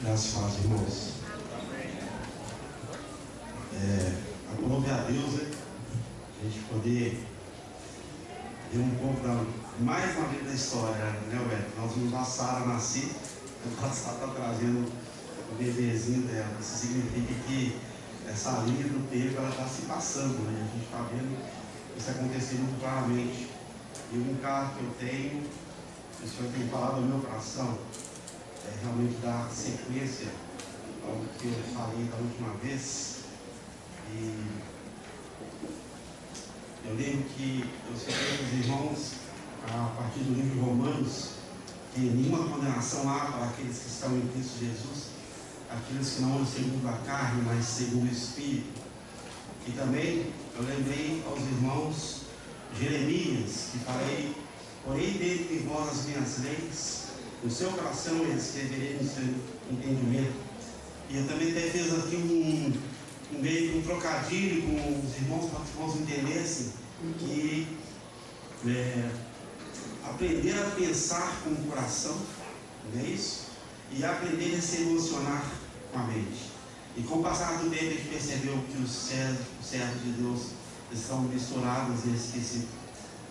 Graças a Deus, irmãos. Aprove a Deus, né? A gente poder ver um pouco mais uma vez da história, né, Beto? Nós vimos a Sara nascer, agora a Sara está trazendo o bebezinho dela. Isso significa que essa linha do tempo ela está se passando, né? A gente está vendo isso acontecer muito claramente. E um carro que eu tenho, o Senhor tem falado ao meu coração, é realmente dar sequência ao que eu falei da última vez. E eu lembro que eu citei para os irmãos, a partir do livro de Romanos, que nenhuma condenação há para aqueles que estão em Cristo Jesus, aqueles que não andam segundo a carne, mas segundo o Espírito. E também eu lembrei aos irmãos Jeremias, que falei: porém dentro de vós as minhas leis, no seu coração eu escreverei no seu entendimento. E eu também até fiz aqui meio que um trocadilho com os irmãos, para que os irmãos entendessem que aprender a pensar com o coração, não é isso? E aprender a se emocionar com a mente. E com o passar do tempo a gente percebeu que os servos de Deus estão misturados e esquecidos.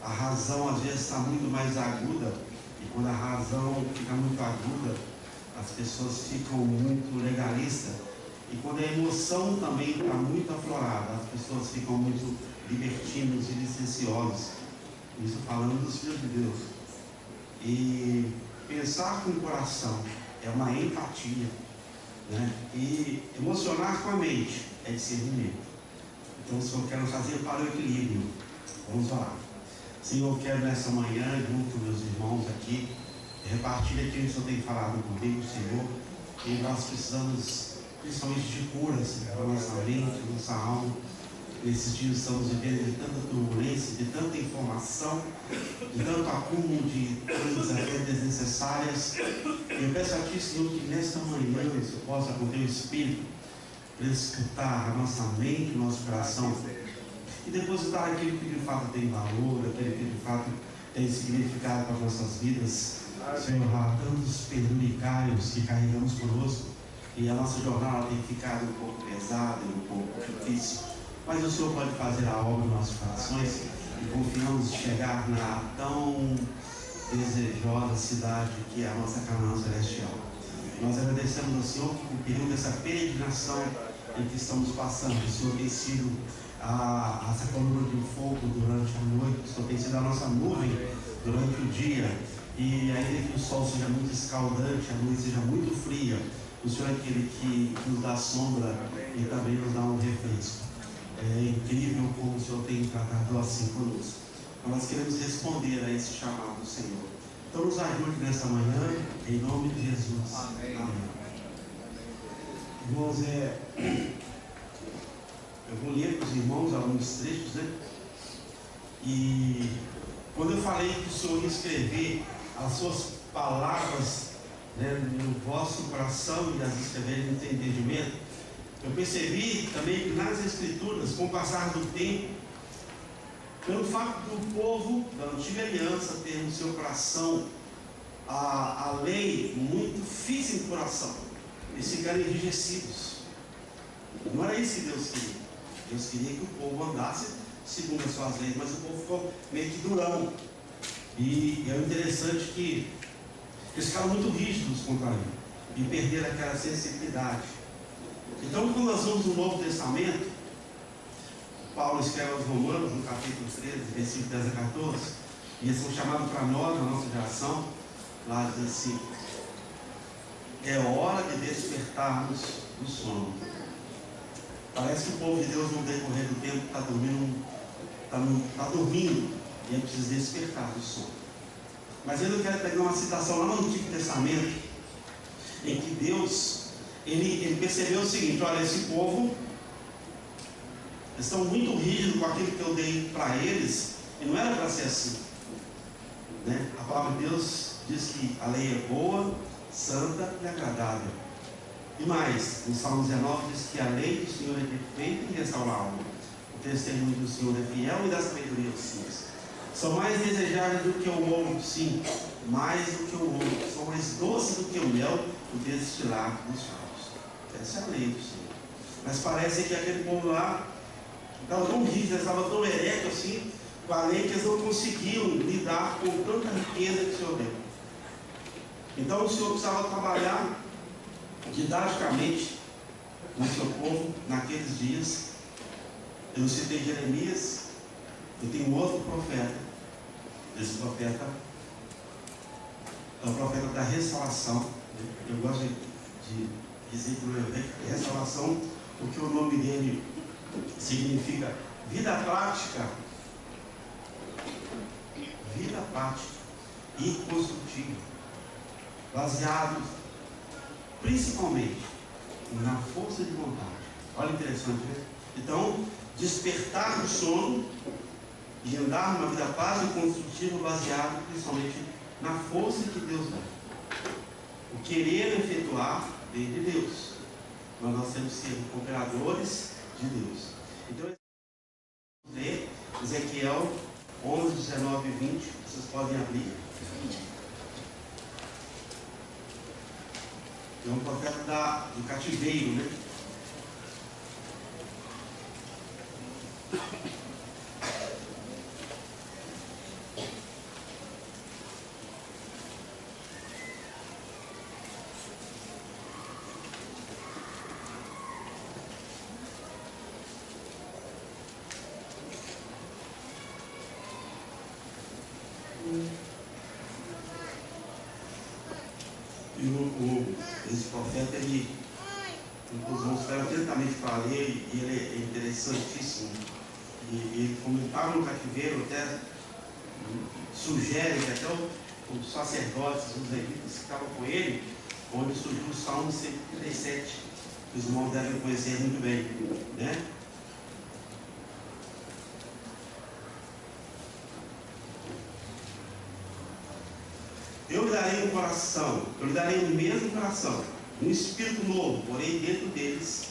A razão às vezes está muito mais aguda, e quando a razão fica muito aguda, as pessoas ficam muito legalistas. E quando a emoção também está muito aflorada, as pessoas ficam muito libertinos e licenciosos. Isso falando dos filhos de Deus. E pensar com o coração é uma empatia, né? E emocionar com a mente é discernimento. Então, se eu quero fazer para o equilíbrio, vamos orar. Senhor, eu quero nessa manhã, junto com meus irmãos aqui, repartir aquilo que o Senhor tem falado comigo, Senhor. E nós precisamos, principalmente de curas para nossa mente, nossa alma. Nesses dias estamos vivendo de tanta turbulência, de tanta informação, de tanto acúmulo de coisas até desnecessárias. E eu peço a Ti, Senhor, que nesta manhã eu possa, com Teu Espírito, escutar a nossa mente, o nosso coração, e depositar aquilo que de fato tem valor, aquilo que de fato tem significado para as nossas vidas. Senhor, há tantos penduricários que carregamos conosco, e a nossa jornada tem ficado um pouco pesada e um pouco difícil, mas o Senhor pode fazer a obra nos nossos corações, e confiamos chegar na tão desejosa cidade que é a nossa Canaã celestial. Nós agradecemos ao Senhor que no período dessa peregrinação em que estamos passando, o Senhor tem sido essa coluna de fogo durante a noite, o Senhor tem sido a nossa nuvem durante o dia, e ainda que o sol seja muito escaldante, a noite seja muito fria, o Senhor é aquele que nos dá sombra e também nos dá um refresco. É incrível como o Senhor tem tratado assim conosco. Nós queremos responder a esse chamado do Senhor. Então nos ajude nessa manhã, em nome de Jesus. Amém. Amém. Irmãos, eu vou ler para os irmãos alguns trechos, né? E quando eu falei que o Senhor ia escrever as suas palavras, né, no vosso coração e as escrever no teu entendimento, eu percebi também que nas Escrituras, com o passar do tempo, pelo fato do povo da antiga aliança ter no seu coração a lei muito fixa em coração, eles ficaram enrijecidos. Não era isso que Deus queria. Deus queria que o povo andasse segundo as suas leis, mas o povo ficou meio que durão. E é interessante que eles ficaram muito rígidos contra ele e perderam aquela sensibilidade. Então, quando nós vamos no Novo Testamento, Paulo escreve aos Romanos, no capítulo 13, versículo 10 a 14, e eles são chamados para nós, na nossa geração, lá diz assim: é hora de despertarmos do sono. Parece que o povo de Deus, no decorrer do tempo, está dormindo, e é preciso despertar do sono. Mas eu quero pegar uma citação lá no Antigo Testamento, em que Deus, ele percebeu o seguinte: olha, esse povo estão muito rígidos com aquilo que eu dei para eles, e não era para ser assim, né? A palavra de Deus diz que a lei é boa, santa e agradável. E mais, no Salmo 19 diz que a lei do Senhor é perfeita e restaura a alma. O testemunho do Senhor é fiel e da sabedoria dos filhos. São mais desejáveis do que o ouro, sim, mais do que o ouro. São mais doces do que o mel o destilar dos favos. Essa é a lei do Senhor. Mas parece que aquele povo lá estava tão rígido, estava tão ereto assim, com a lei, que eles não conseguiam lidar com tanta riqueza que o Senhor deu. Então o Senhor precisava trabalhar didaticamente no seu povo naqueles dias. Eu citei Jeremias, eu tenho outro profeta. Esse profeta é o profeta da restauração. Eu gosto de dizer que restauração, porque o nome dele significa vida prática e construtiva, baseado principalmente na força de vontade. Olha, interessante, né? Então, despertar do sono e andar numa vida prática e construtiva, baseado principalmente na força que Deus dá. O querer efetuar vem de Deus, mas nós temos que ser cooperadores de Deus. Então, ler Ezequiel 11, 19 e 20, vocês podem abrir. É um profeta do cativeiro, né? Esse profeta, ele, os irmãos ficaram atentamente para ler, e ele é interessantíssimo. E ele, como ele estava no cativeiro, até sugere que até os sacerdotes, os levitas que estavam com ele, onde surgiu o Salmo 137, que os irmãos devem conhecer muito bem, né? Eu lhe darei um coração, eu lhe darei o mesmo coração, um espírito novo, porém dentro deles,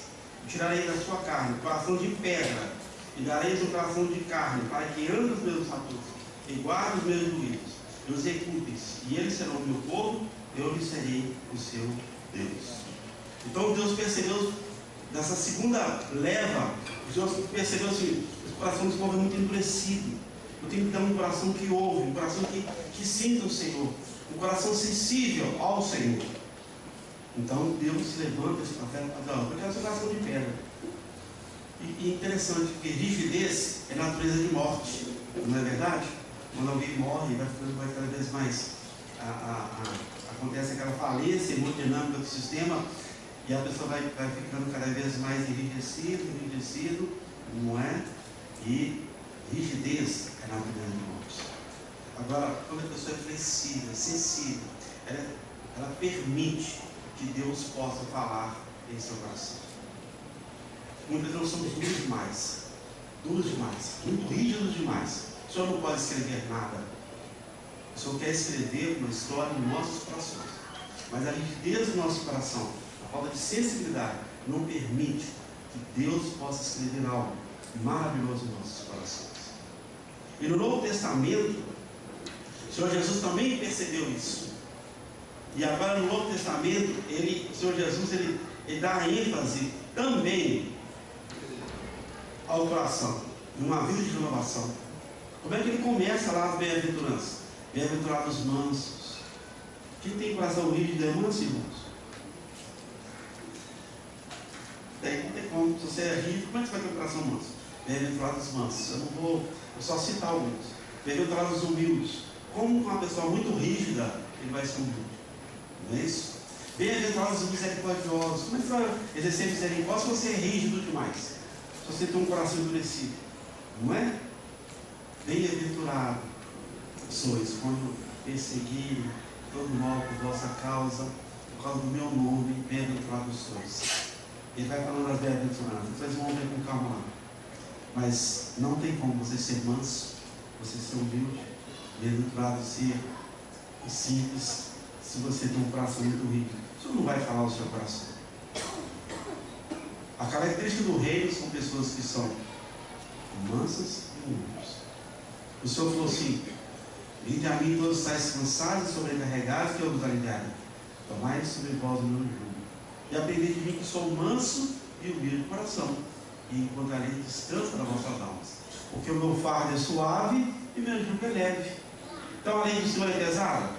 tirarei da sua carne, um coração de pedra, e dareis um coração de carne, para que ande os meus estatutos, e guarde os meus juízos, e os executem, e eles serão o meu povo, eu lhes serei o seu Deus. Então Deus percebeu, nessa segunda leva, Deus percebeu assim, o coração do povo é muito endurecido. Eu tenho que dar um coração que ouve, um coração que sinta o Senhor, um coração sensível ao Senhor. Então Deus levanta esse profeta para dizer, porque é um coração de pedra. E interessante, porque rigidez é natureza de morte, não é verdade? Quando alguém morre, vai cada vez mais. Acontece aquela falência hemodinâmica do sistema, e a pessoa vai ficando cada vez mais enrijecido, não é? E rigidez é natureza de morte. Agora, quando a pessoa é flexível, sensível, ela permite que Deus possa falar em seu coração. Muitas vezes nós somos duros demais, muito rígidos demais. O Senhor não pode escrever nada. O Senhor quer escrever uma história em nossos corações. Mas a rigidez do nosso coração, a falta de sensibilidade, não permite que Deus possa escrever algo maravilhoso em nossos corações. E no Novo Testamento, o Senhor Jesus também percebeu isso. E agora no Novo Testamento, o Senhor Jesus ele dá ênfase também ao coração, numa vida de renovação. Como é que ele começa lá as bem-aventuranças? Bem-aventurados mansos. Quem tem coração rígido é manso, irmãos? Não tem como. Se você é rígido, como é que você vai ter um coração manso? Bem-aventurados mansos. Eu vou só citar alguns. Bem-aventurados humildes. Como uma pessoa muito rígida, ele vai ser humilde. Não é isso? Bem-aventurados misericordiosos. Como é que você vai exercer misericórdia se você é rígido demais? Se você tem um coração endurecido? Não é? Bem-aventurado sois quando perseguirem todo mal por vossa causa, por causa do meu nome, bem-aventurados sois. Ele vai falando das bem-aventuranças. Vocês vão ver com calma lá. Mas não tem como você ser manso, você ser humilde, bem-aventurado ser simples, se você tem um coração muito rico. Isso não vai falar o seu coração. A característica do reino são pessoas que são mansas e humildes. O Senhor falou assim: vinde a mim todos estáis cansados e sobrecarregados, que eu vos aliviarei. Tomai sobre vós o meu jugo, e aprendei de mim que sou manso e humilde de coração, e encontrarei descanso para vossas almas. Porque o meu fardo é suave e o meu jugo é leve. Então, além do Senhor é pesado?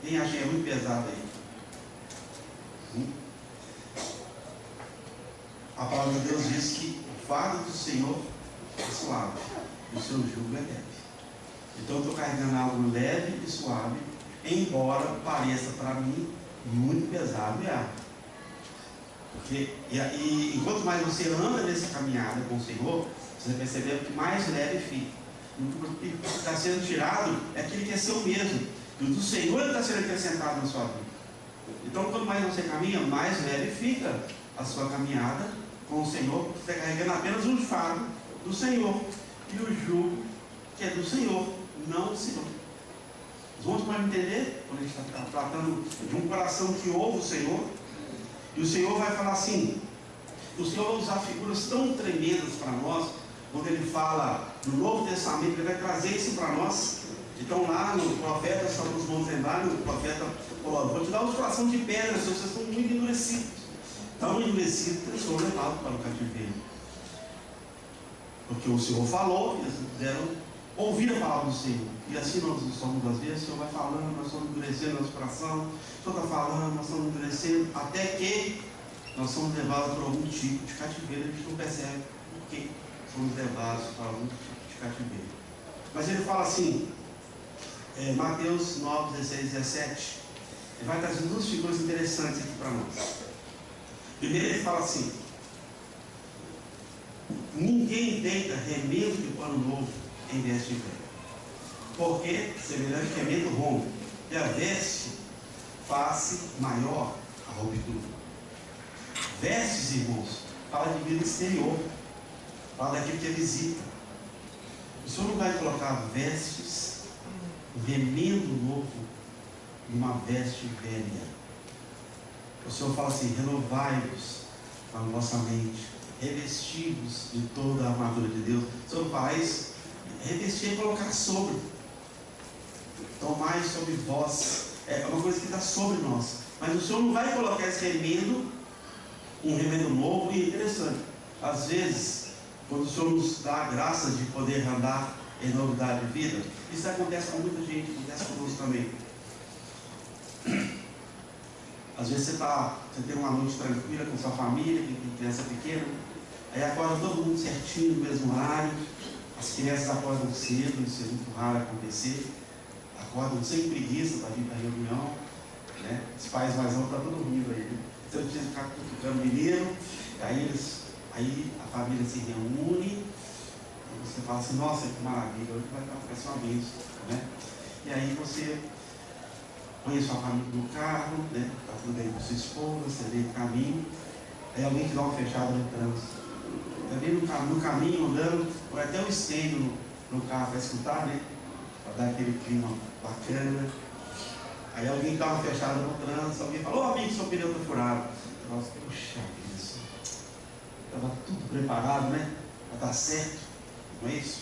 Quem acha que é muito pesado aí? A palavra de Deus diz que o fardo do Senhor é suave e o seu jugo é leve. Então eu estou carregando algo leve e suave, embora pareça para mim muito pesado e árduo. Porque enquanto mais você anda nessa caminhada com o Senhor, você vai perceber que mais leve fica. O que está sendo tirado é aquele que é seu mesmo. E o do Senhor está sendo acrescentado na sua vida. Então, quanto mais você caminha, mais leve fica a sua caminhada com o Senhor, porque você está carregando apenas um fardo do Senhor. E o jugo que é do Senhor, não do Senhor. Os outros podem entender, quando a gente está tratando de um coração que ouve o Senhor, e o Senhor vai falar assim, o Senhor vai usar figuras tão tremendas para nós, quando Ele fala no Novo Testamento, Ele vai trazer isso para nós. Então lá no profeta, só nos vamos lembrar, o profeta falou, vou te dar um coração de pedra, vocês estão muito endurecidos. Tão endurecidos que eles foram levados para o cativeiro. Porque o Senhor falou, eles puderam ouvir a palavra do Senhor. E assim nós somos às vezes, o Senhor vai falando, nós estamos endurecendo nosso coração, o Senhor está falando, nós estamos endurecendo, até que nós somos levados para algum tipo de cativeiro, a gente não percebe por que somos levados para algum tipo de cativeiro. Mas ele fala assim, Mateus 9, 16, 17, ele vai trazer duas figuras interessantes aqui para nós. Primeiro ele fala assim, ninguém deita remendo de pano novo em veste velha, porque semelhante remendo rompe, e a veste faz maior a ruptura. Vestes, irmãos, fala de vida exterior, fala daquilo que é visível. O Senhor não vai colocar vestes, remendo novo, numa veste velha. O Senhor fala assim, renovai-vos a vossa mente, revestivos de toda a armadura de Deus. O Senhor faz revestir e colocar sobre. Tomai sobre vós. É uma coisa que está sobre nós. Mas o Senhor não vai colocar esse remendo, um remendo novo. E interessante, às vezes, quando o Senhor nos dá a graça de poder andar em novidade de vida, isso acontece com muita gente, acontece conosco também. Às vezes você tem uma noite tranquila com sua família, que tem criança pequena, aí acorda todo mundo certinho no mesmo horário, as crianças acordam cedo, isso é muito raro acontecer, acordam sem preguiça para vir para a reunião, né? Os pais mais novos estão todos dormindo aí, né? Você não precisa ficar cutucando o menino, aí a família se reúne, e você fala assim, nossa, que maravilha, hoje vai ser uma bênção, né? E aí você põe a sua família no carro, né? Está tudo bem com sua esposa, você vem no caminho, aí alguém te dá uma fechada no trânsito. Está vendo no caminho, andando, ou até o estendo no carro para escutar, né? Para dar aquele clima bacana. Aí alguém dá uma fechada no trânsito, alguém fala, ô amigo, seu pneu está furado. Nossa, puxa, isso. Estava tudo preparado, né? Para dar certo, não é isso?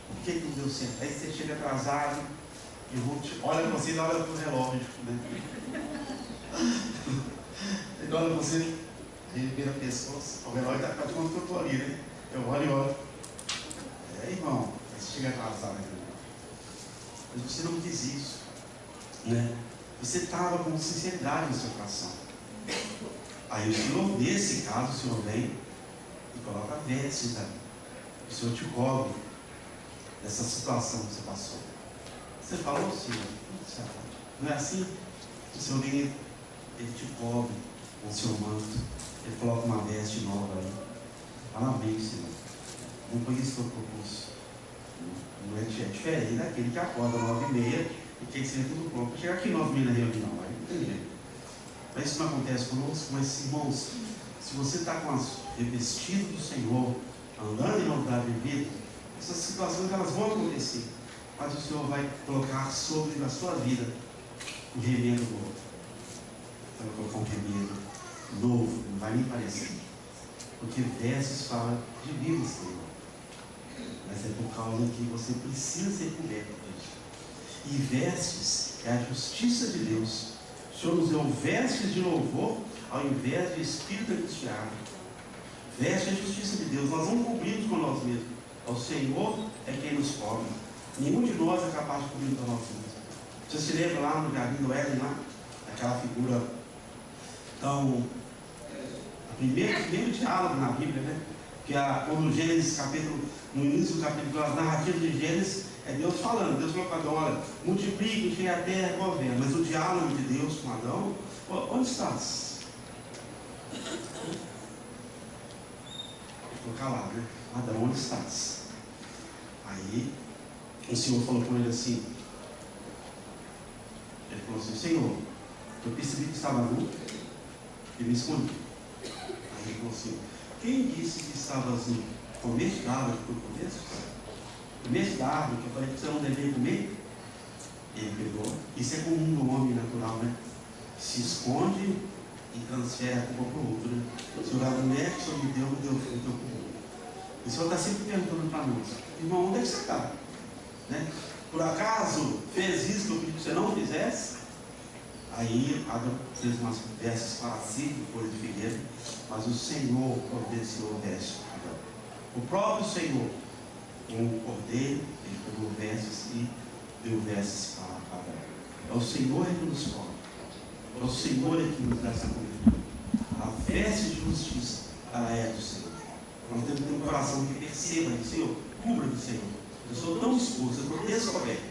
Por que não deu certo? Aí você chega atrasado, e o outro olha para você e olha para o relógio, né? Ele olha para você, ele vira pescoço, o relógio está de conta que eu estou ali, né? Eu olho e olho. Irmão, aí você chega atrasado, né? Mas você não quis isso, né? Você estava com sinceridade no seu coração. Aí o Senhor, nesse caso, o Senhor vem e coloca vestes ali. O Senhor te cobre dessa situação que você passou. Você falou, Senhor, não é assim? O Senhor vem, Ele te cobre com o seu manto, Ele coloca uma veste nova ali. Fala bem, Senhor. Não foi isso que eu propus. Não é diferente daquele que acorda 9h30 e quer que seja tudo pronto. Chegar aqui 9h30 na reunião, aí não tem jeito. Mas isso não acontece conosco, mas irmãos, se você está com as revestidos do Senhor, andando em novidade de vida, essas situações elas vão acontecer. Mas o Senhor vai colocar sobre a sua vida um remendo novo. Você vai colocar um remendo novo, não vai nem parecer. Porque vestes fala de vida exterior. Mas é por causa que você precisa ser coberto disso. E vestes é a justiça de Deus O Senhor nos deu vestes de louvor ao invés de espírito angustiado. Veste a justiça de Deus. Nós não cobrimos com nós mesmos. O Senhor é quem nos cobre. Nenhum de nós é capaz de cobrir com nós mesmos. Você se lembra lá no Jardim do Éden, lá? Aquela figura tão... primeiro diálogo na Bíblia, né? Que quando Gênesis capítulo, no início do capítulo, as narrativas de Gênesis, é Deus falando. Deus falou para Adão, olha, multiplique, enche a terra e governa. Mas o diálogo de Deus com Adão, onde estás? Ficou calado, né? Adão, onde estás? Aí o Senhor falou com ele assim, ele falou assim, Senhor, eu percebi que estava nu e me escondi. Aí ele falou assim, quem disse que estavas nu? Comeste da árvore que tu comeste? Comeste da árvore que eu falei que você não deveria comer? Ele pegou. Isso é comum do homem natural, né? Se esconde e transfere a culpa para o outro, né? Se o mulher que o Senhor me deu fruto para o outro. O Senhor está sempre perguntando para nós, irmão, onde é que você está? Né? Por acaso fez isso que eu pedi que você não fizesse? Aí Adão fez umas vestes para si, folha de figueira, mas o Senhor providenciou vestes para Adão. O próprio Senhor, com o cordeiro, ele pegou vestes e deu vestes para Adão. É o Senhor que nos cobre. É o Senhor que nos dá essa cobertura. A veste de justiça, ela é do Senhor. Nós temos que ter um coração que perceba que, Senhor, cubra-me, Senhor. Eu sou tão exposto, eu estou descoberto.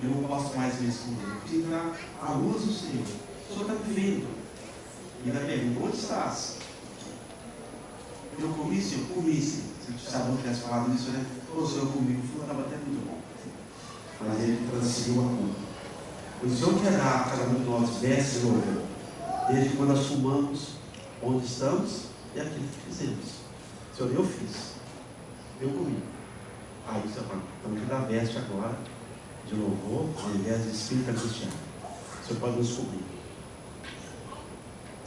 Eu não posso mais me esconder. Eu preciso dar a luz do Senhor. O Senhor está me vendo. E ainda pergunta, onde estás? Eu comi, Senhor? Comi, Senhor. Se o Sabão tivesse falado isso, né? Ô, Senhor, comigo, o fruto estava até muito bom. Mas ele transferiu a culpa. O Senhor quer dar a cada um de nós vestes de louvor, desde quando assumamos onde estamos e aquilo que fizemos. Senhor, eu fiz. Eu comi. Aí o Senhor fala, então que dá veste agora de louvor ao invés de espírito angustiado. O Senhor pode nos cobrir.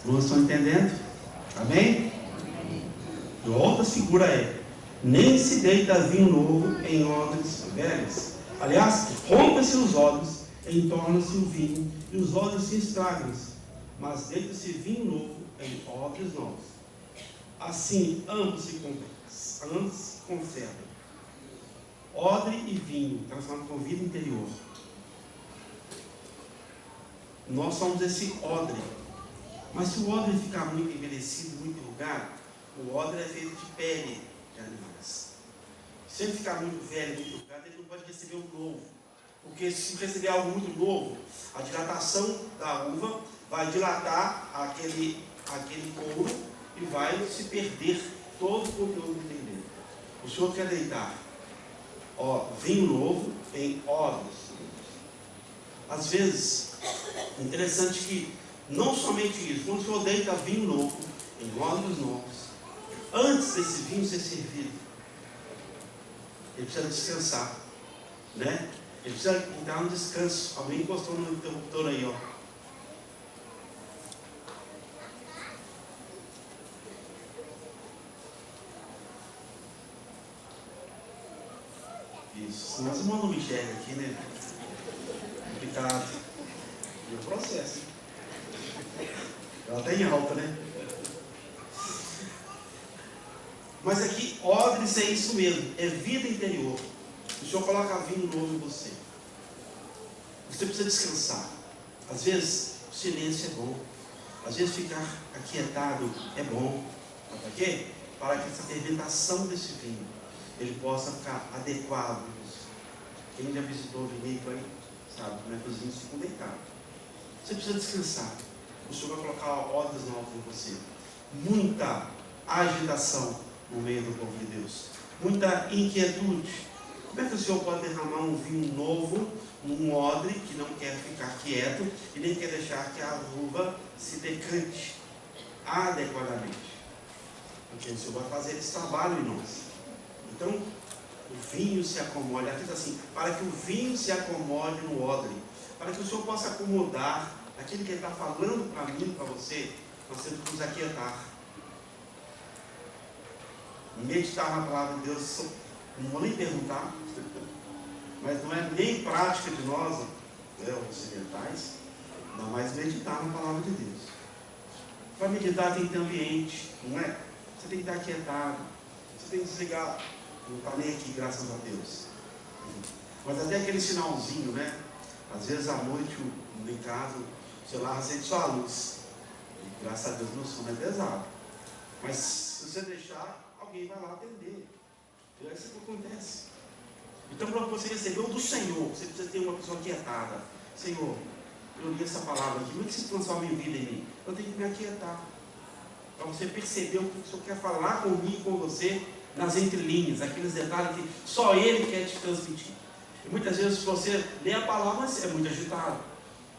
Vocês estão entendendo? Amém? E outra figura é, nem se deita vinho novo em odres velhas. Aliás, rompa-se os odres, entorna-se o vinho, e os odres se estragam. Mas deita-se vinho novo em odres novos. Assim, ambos se conservam. Odre e vinho, transformado com vida interior. Nós somos esse odre. Mas se o odre ficar muito envelhecido, muito enrugado, o odre é feito de pele de animais. Se ele ficar muito velho, muito enrugado, ele não pode receber um novo. Porque se receber algo muito novo, a dilatação da uva vai dilatar aquele couro e vai se perder todo o conteúdo que tem dentro. O Senhor quer deitar vinho novo em odres. Às vezes, interessante que não somente isso, quando o Senhor deita vinho novo em odres novos, antes desse vinho ser servido, ele precisa descansar, né? Ele precisa entrar no descanso. Alguém encostou no interruptor aí, ó. Isso. Senão vocês mandam me enxergar aqui, né? Complicado. E o processo. Ela está em alta, né? Mas aqui, odres é isso mesmo. É vida interior. O Senhor coloca vinho novo em você. Você precisa descansar. Às vezes, o silêncio é bom. Às vezes, ficar aquietado é bom. Para quê? Para que essa fermentação desse vinho ele possa ficar adequado. Quem já visitou o vinícola aí, sabe como é que os vinhos ficam deitados. Você precisa descansar. O Senhor vai colocar odres novos em você. Muita agitação no meio do povo de Deus. Muita inquietude. Como é que o Senhor pode derramar um vinho novo num odre que não quer ficar quieto e nem quer deixar que a uva se decante adequadamente? Porque o Senhor vai fazer esse trabalho em nós. Então, o vinho se acomode. Aqui está assim, para que o vinho se acomode no odre, para que o Senhor possa acomodar aquilo que Ele está falando para mim, para você, nós temos que nos aquietar. Meditar na palavra de Deus, não vou nem perguntar, mas não é nem prática de nós, ocidentais, Ainda mais meditar na palavra de Deus. Para meditar tem que ter ambiente, não é? Você tem que estar aquietado, você tem que desligar, não está nem aqui, graças a Deus. Mas até aquele sinalzinho, né? Às vezes à noite, em casa, o celular acende só a luz. E, graças a Deus, meu sono é pesado. Mas se você deixar, alguém vai lá atender. E é isso que acontece. Então, para você receber o do Senhor, você precisa ter uma pessoa aquietada. Senhor, eu li essa palavra aqui, como é que se transforma em vida em mim? Eu tenho que me aquietar. Para você perceber o que o Senhor quer falar comigo e com você nas entrelinhas, aqueles detalhes que só Ele quer te transmitir. E muitas vezes você lê a palavra, mas é muito agitado.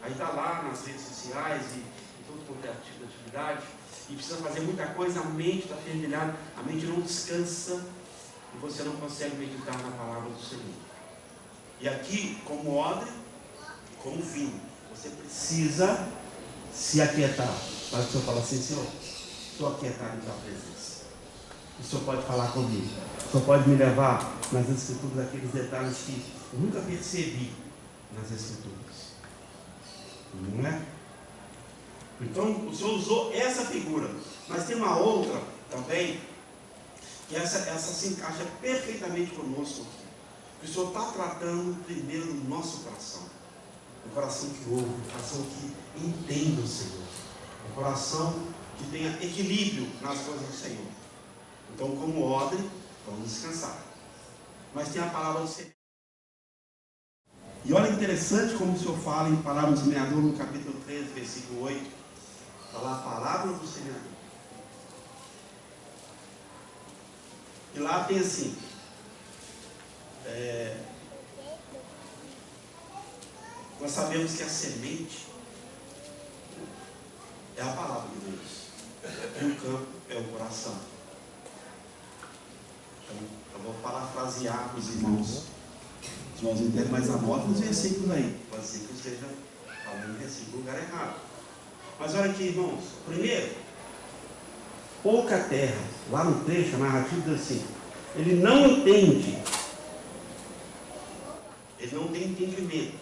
Aí está lá nas redes sociais e todo quanto é tipo de atividade, e precisa fazer muita coisa, a mente está fervilhada, a mente não descansa e você não consegue meditar na palavra do Senhor. E aqui, como odre, como vinho, você precisa se aquietar. Para que o Senhor fale assim: Senhor, estou aquietado em tua presença. O Senhor pode falar comigo. O Senhor pode me levar nas Escrituras aqueles detalhes que eu nunca percebi nas Escrituras. Não é? Então o Senhor usou essa figura. Mas tem uma outra também, que essa se encaixa perfeitamente conosco. O Senhor está tratando primeiro do nosso coração. Um coração que ouve, um coração que entende o Senhor. Um coração que tenha equilíbrio nas coisas do Senhor. Então, como odre, vamos descansar. Mas tem a palavra do Senhor. E olha interessante como o Senhor fala em palavra do semeador no capítulo 13, versículo 8. Fala a palavra do semeador. E lá tem assim: nós sabemos que a semente é a palavra de Deus, e o campo é o coração. Então, eu vou parafrasear para os irmãos entendem, mas anota os versículos aí. Pode ser que eu esteja falando versículo no lugar errado. Mas olha aqui, irmãos. Primeiro, pouca terra. Lá no trecho, a narrativa diz assim: ele não entende. Ele não tem entendimento.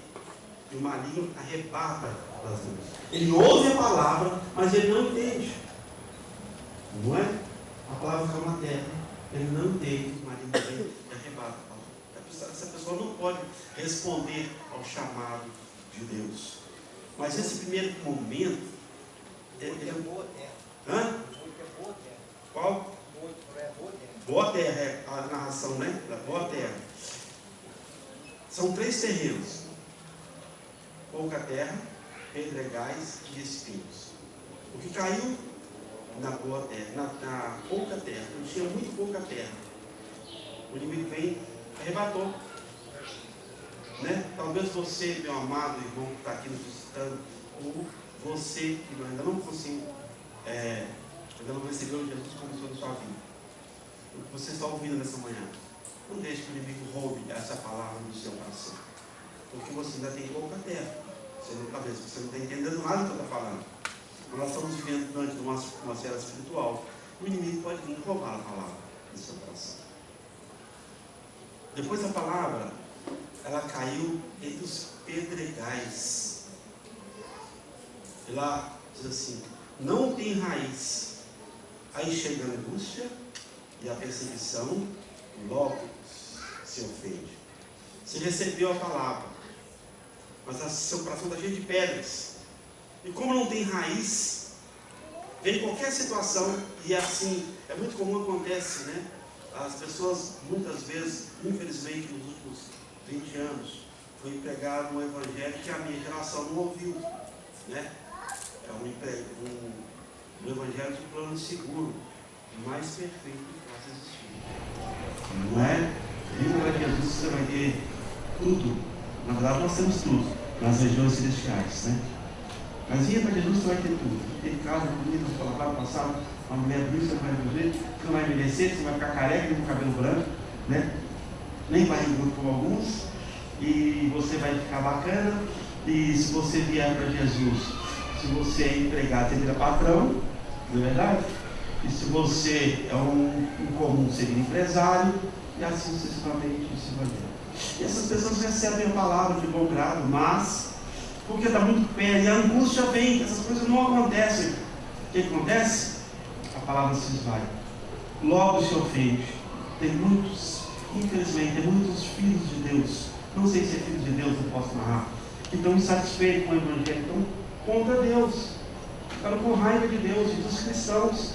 E o maligno arrebata das mãos. Ele ouve a palavra, mas ele não entende. Não é? A palavra fica na terra. Ele não entende. O maligno vem e arrebata. Essa pessoa não pode responder ao chamado de Deus. Mas esse primeiro momento é boa terra. Hã? É boa terra. Qual? Boa terra é a narração, né? Da boa terra. São 3 terrenos: pouca terra, pedregais e espinhos. O que caiu na boa terra, na pouca terra, não tinha muito pouca terra. O inimigo vem, arrebatou. Né? Talvez você, meu amado irmão que está aqui nos visitando, ou você que ainda não conseguiu, ainda não recebeu Jesus como Senhor da sua vida. O que você está ouvindo nessa manhã, não deixe que o inimigo roube essa palavra do seu coração. Porque você ainda tem pouca terra. Talvez você não está entendendo nada do que eu estou falando. Nós estamos vivendo durante uma série espiritual. O inimigo pode vir roubar a palavra do seu coração. Depois a palavra, ela caiu entre os pedregais. E lá diz assim: não tem raiz. Aí chega a angústia e a perseguição, logo se ofende. Você recebeu a palavra, mas seu coração está cheio de pedras. E como não tem raiz, vem qualquer situação, e assim, é muito comum, acontece, né? As pessoas, muitas vezes, infelizmente, nos últimos 20 anos, foi pregado um evangelho que a minha geração não ouviu, né? É um evangelho de plano seguro, mais perfeito que possa existir. Não é? Vindo para Jesus, você vai ter tudo. Na verdade, nós temos tudo nas regiões celestiais, né? Mas vinha para Jesus, você vai ter tudo. Ter casa, comida, palavra, passar uma mulher bonita, você não vai viver, você não vai envelhecer, você vai ficar careca com cabelo branco, né? Nem barrigudo como alguns, e você vai ficar bacana. E se você vier para Jesus, se você é empregado, você vira patrão, não é verdade? E se você é um comum, você vira empresário, e assim sucessivamente. E essas pessoas recebem a palavra de bom grado, mas porque está muito perto, e a angústia vem, essas coisas não acontecem. O que acontece? A palavra se esvai. Logo se ofende. Tem muitos, infelizmente, tem muitos filhos de Deus, não sei se é filho de Deus, não posso narrar, que estão insatisfeitos com o Evangelho, estão contra Deus, ficaram com raiva de Deus e dos cristãos,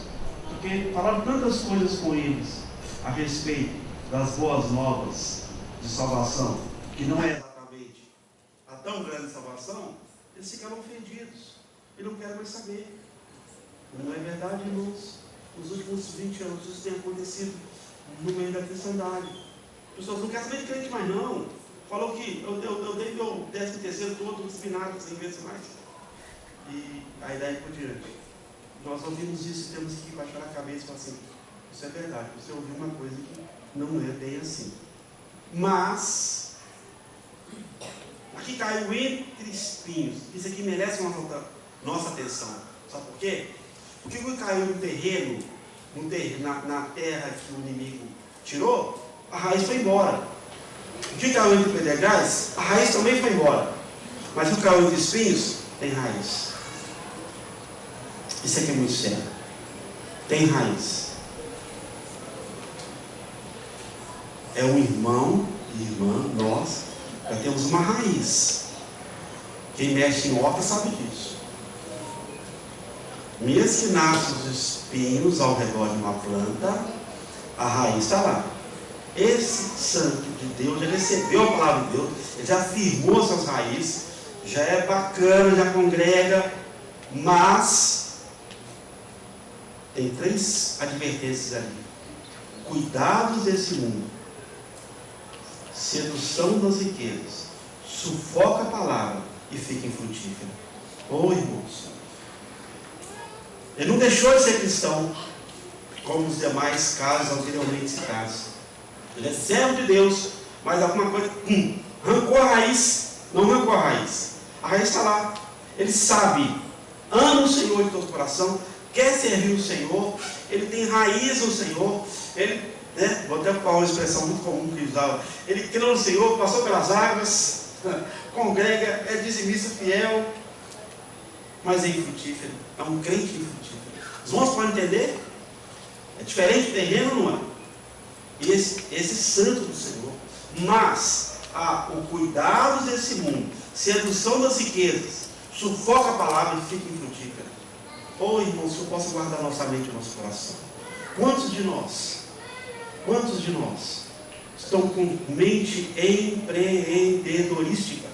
porque falaram tantas coisas com eles a respeito das boas novas de salvação, que não é exatamente a tão grande salvação. Eles ficaram ofendidos e não querem mais saber. Não é verdade, irmãos? Nos últimos 20 anos isso tem acontecido no meio da cristandade. Pessoas não querem saber de crente mais não. Falou que eu dei meu 13º todo disciplinado 100 vezes mais. E aí daí por diante. Nós ouvimos isso e temos que baixar a cabeça e falar assim, isso é verdade, você ouviu uma coisa que não é bem assim. Mas aqui caiu entre espinhos. Isso aqui merece nossa atenção. Sabe por quê? Porque quando caiu no terreno, na terra que o inimigo tirou, a raiz foi embora. O que caiu entre pedregais, a raiz também foi embora. Mas o que caiu entre espinhos, tem raiz. Isso aqui é muito sério. Tem raiz. É um irmão e irmã, nós já temos uma raiz. Quem mexe em horta sabe disso. Mesmo que nasçam os espinhos ao redor de uma planta, a raiz está lá. Esse santo de Deus já recebeu a palavra de Deus, ele já firmou suas raízes, já é bacana, já congrega, mas tem 3 advertências ali. Cuidados desse mundo, sedução das riquezas, sufoca a palavra e fica infrutífero. Oh, irmãos, ele não deixou de ser cristão, como os demais casos anteriormente citados. Ele é servo de Deus, mas alguma coisa, arrancou a raiz, não arrancou a raiz. A raiz está lá. Ele sabe, ama o Senhor de todo o coração, quer servir o Senhor, ele tem raiz no Senhor, ele, vou até falar uma expressão muito comum que usava, ele creu no Senhor, passou pelas águas, congrega, é dizimista fiel, mas é infrutífero, é um crente infrutífero. Os irmãos podem entender? É diferente do terreno, não é? Esse santo do Senhor, mas o cuidado desse mundo, sedução das riquezas, sufoca a palavra e fica infrutífera. Oh, irmãos, que eu possa guardar nossa mente e nosso coração. Quantos de nós estão com mente empreendedorística?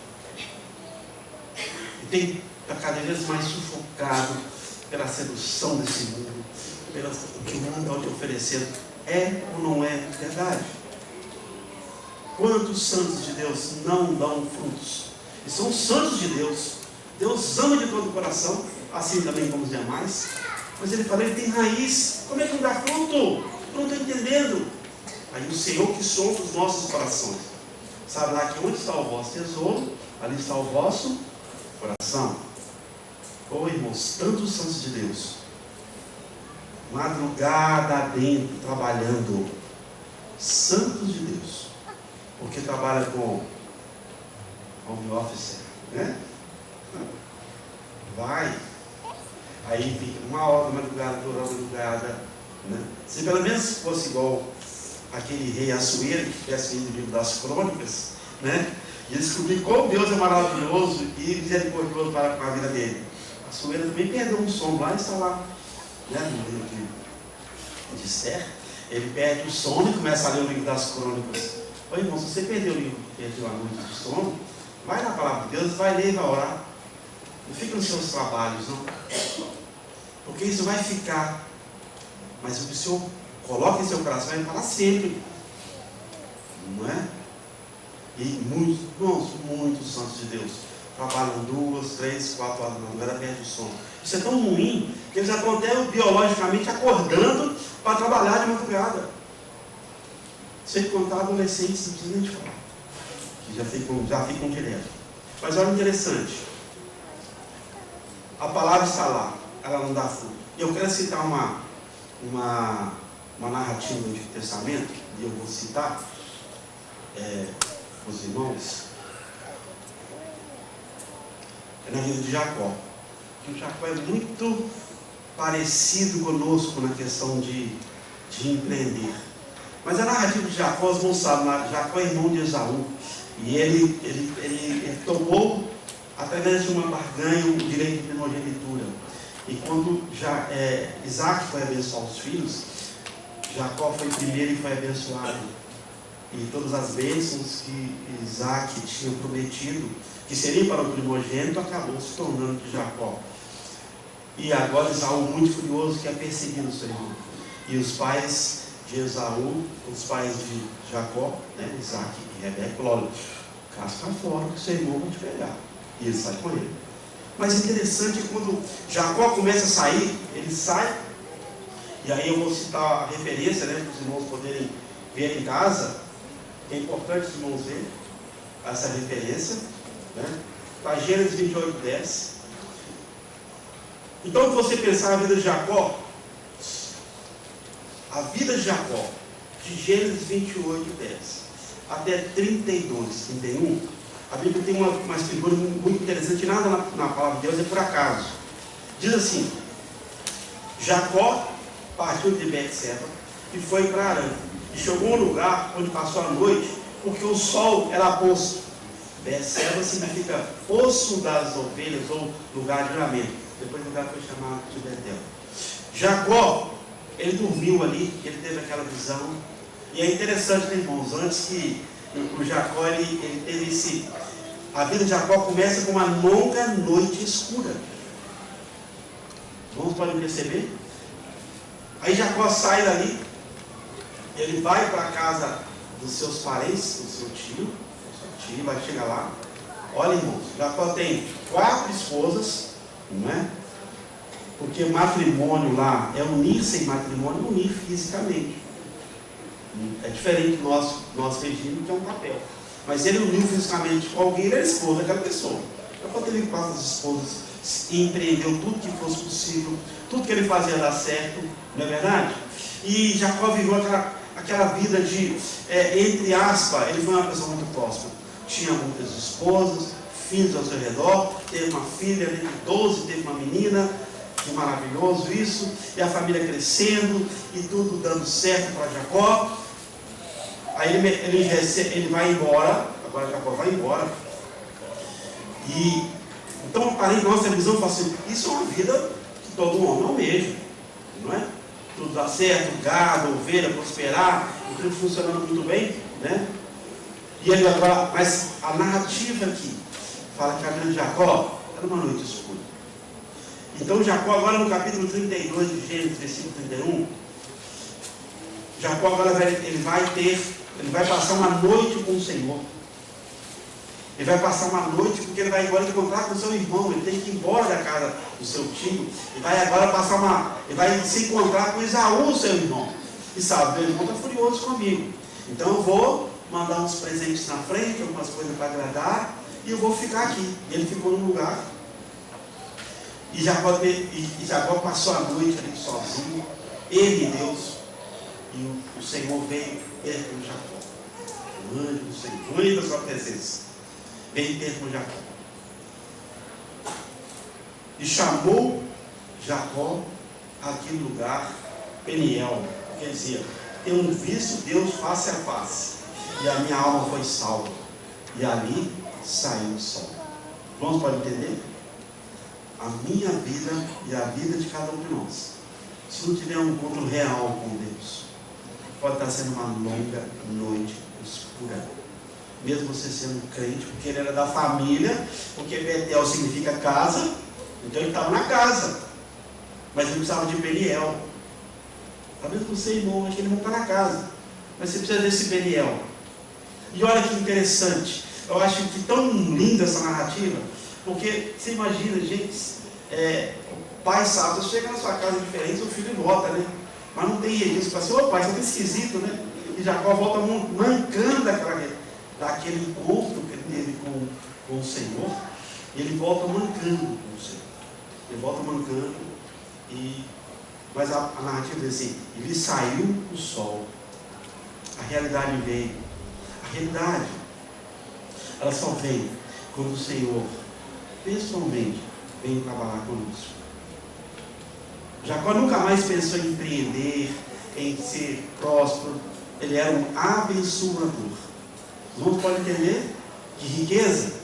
E tem cada vez mais sufocado pela sedução desse mundo, pelo que o mundo está te oferecendo. É ou não é verdade? Quantos santos de Deus não dão frutos? E são santos de Deus. Deus ama de todo o coração, assim também como os demais. Mas ele fala, ele tem raiz. Como é que não dá fruto? Eu não estou entendendo. Aí o Senhor que sonda os nossos corações sabe lá que onde está o vosso tesouro, ali está o vosso coração. Oh, irmãos, tantos santos de Deus, madrugada dentro, trabalhando, santos de Deus, porque trabalha com home office, né? Vai, aí fica 1 hora da madrugada, 2 horas da madrugada, né? Se pelo menos fosse igual aquele rei Assuero, que tivesse lido o livro das crônicas, né? E descobrir como Deus é maravilhoso e misericordioso para com a vida dele. Assuero também perdeu um sono lá e está lá, né? No livro de Esther, ele perde o sono e começa a ler o livro das crônicas. Oi, irmão, se você perdeu o livro, perdeu a noite de sono, vai na palavra de Deus, vai ler e vai orar. Não fica nos seus trabalhos, não. Porque isso vai ficar. Mas o que o Senhor coloca em seu coração vai para sempre. Não é? E muitos, irmãos, muitos santos de Deus trabalham 2, 3, 4 horas da madrugada, perde o sono. Isso é tão ruim que eles já estão até biologicamente acordando para trabalhar de madrugada. Sem contar adolescentes, não precisa nem te falar, que já ficam direto. Mas olha interessante, a palavra está lá, ela não dá fruto. E eu quero citar uma narrativa do Antigo Testamento, e eu vou citar os irmãos. é na vida de Jacó. Porque Jacó é muito parecido conosco na questão de empreender. Mas a narrativa de Jacó, os irmãos sabem, Jacó é irmão de Esaú. E ele tomou, através de uma barganha, o direito de primogenitura. E quando Isaac foi abençoar os filhos, Jacó foi primeiro e foi abençoado. E todas as bênçãos que Isaac tinha prometido, que seria para o primogênito, acabou se tornando de Jacó. E agora Esaú, muito furioso, quer perseguir o seu irmão. E os pais de Esaú, os pais de Jacó, né, Isaac e Rebeca, falaram: casca fora que o seu irmão vai te pegar. E ele sai com ele. Mas interessante é que quando Jacó começa a sair, ele sai, e aí eu vou citar a referência, né, para os irmãos poderem ver em casa. É importante os irmãos verem essa referência, né? Está Gênesis 28, 10. Então, se você pensar na vida de Jacó, a vida de Jacó, de Gênesis 28, 10 até 32, 31, a Bíblia tem uma escritura muito interessante, nada na palavra de Deus é por acaso. Diz assim: Jacó partiu de Betseba e foi para Arã, e chegou a um lugar onde passou a noite, porque o sol era posto. Betseba significa poço das ovelhas, ou lugar de juramento. Depois o lugar foi chamado de Betel. Jacó, ele dormiu ali, ele teve aquela visão. E é interessante, né, irmãos, antes que o Jacó, ele teve a vida de Jacó começa com uma longa noite escura. Irmãos, podem perceber? Aí Jacó sai dali, ele vai para a casa dos seus parentes, do seu tio vai chegar lá. Olha, irmãos, Jacó tem 4 esposas, não é? Porque matrimônio lá é unir sem matrimônio, unir fisicamente. É diferente do nosso regime, que é um papel. Mas ele uniu fisicamente com alguém, ele era esposa daquela pessoa. Jacó teve 4 esposas e empreendeu tudo que fosse possível, tudo que ele fazia dar certo, não é verdade? E Jacó viveu aquela vida de, entre aspas, ele foi uma pessoa muito próxima. Tinha muitas esposas, filhos ao seu redor, teve uma filha de 12, teve uma menina, que maravilhoso isso, e a família crescendo, e tudo dando certo para Jacó. Aí ele vai embora, agora Jacó vai embora, e então parei nossa visão e falo assim: isso é uma vida que todo homem almeja, não é? Tudo dá certo, gado, ovelha, prosperar, tudo funcionando muito bem, né? E ele agora, mas a narrativa aqui fala que a vida de Jacó era uma noite escura. Então Jacó agora no capítulo 32 de Gênesis, versículo 31, Jacó agora ele vai passar uma noite com o Senhor. Ele vai passar uma noite porque ele vai agora encontrar com o seu irmão. Ele tem que ir embora da casa do seu tio. Ele vai agora ele vai se encontrar com Esaú, seu irmão. E sabe, meu irmão está furioso comigo. Então eu vou mandar uns presentes na frente, algumas coisas para agradar, e eu vou ficar aqui. E ele ficou no lugar. E Jacó passou a noite ali sozinho, ele e Deus. E o Senhor veio perto de Jacó. O anjo do Senhor, anjo da sua presença, veio perto de Jacó. E chamou Jacó aquele lugar Peniel. Quer dizer, tenho visto Deus face a face, e a minha alma foi salva. E ali saiu o sol. Vamos para entender? A minha vida e a vida de cada um de nós, se não tiver um encontro real com Deus, pode estar sendo uma longa noite escura. Mesmo você sendo crente, porque ele era da família, porque Betel significa casa, então ele estava na casa, mas ele precisava de Peniel. Talvez você, irmão, acho que ele não está na casa, mas você precisa desse Peniel. E olha que interessante, eu acho que tão linda essa narrativa, porque você imagina, gente, o pai sabe, você chega na sua casa diferente, o filho nota, né? Mas não tem isso, para assim: ô pai, você é esquisito, né? E Jacó volta mancando daquele encontro que ele teve com o Senhor, e ele volta mancando com o Senhor. Ele volta mancando, mas a narrativa diz assim: ele saiu o sol, a realidade veio. A realidade, ela só vem quando o Senhor pessoalmente, vem trabalhar conosco. Jacó nunca mais pensou em empreender, em ser próspero. Ele era um abençoador. Os irmãos podem entender que riqueza,